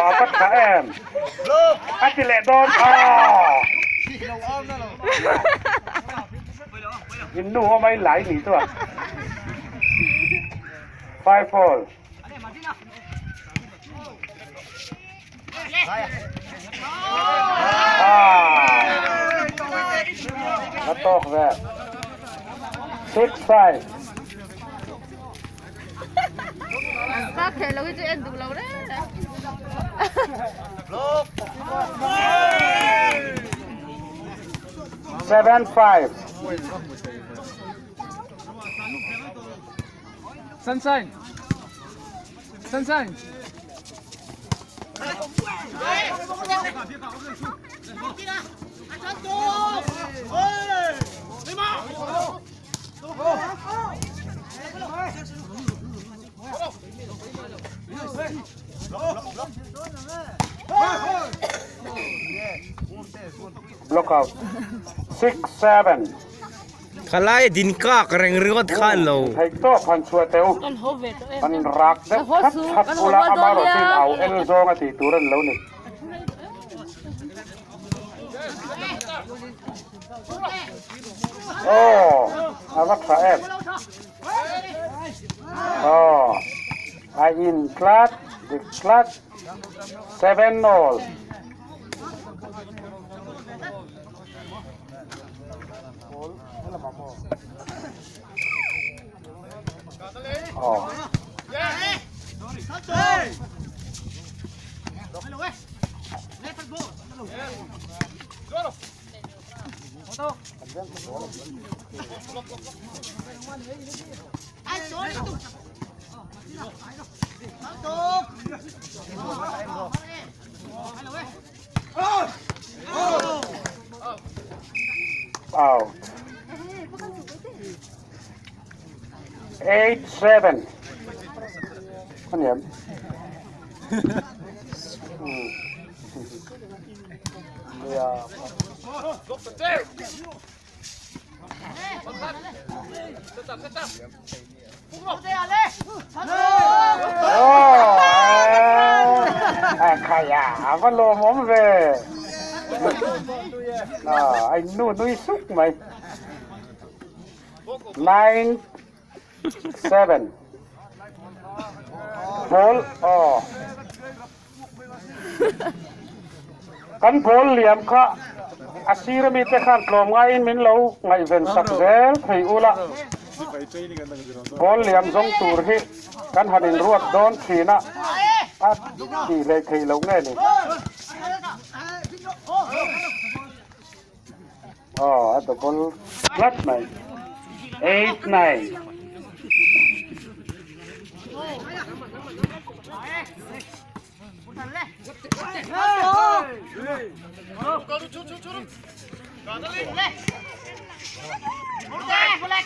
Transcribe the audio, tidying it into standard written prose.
apa KM kasih ledon ini nu mai lại nih tuh 5-4 Natok ver 6-5 Các thể lâu chứ em đủ lâu đấy. 7-5 Sunshine. block out 6-7 Kalai din ka kareng riwat kan lo. hay to pan chua teu Con hô về tụi em. pan rak de khat khat pula amaro tin au el zong ati turan lo ni awak saeb in klat the klat 7-0 out 8-7 con điểm khaya vẫn lô móm về anh nuôi xúc mày 9-7 ball kan ball liam kha asira mi te khan klom ngai min lo ngai ven sakzel thei ula ball liam jong tur hi kan hanin ruat don thina at ti le thei lo nge ni at the ball flat mai 8-9 boleh, boleh,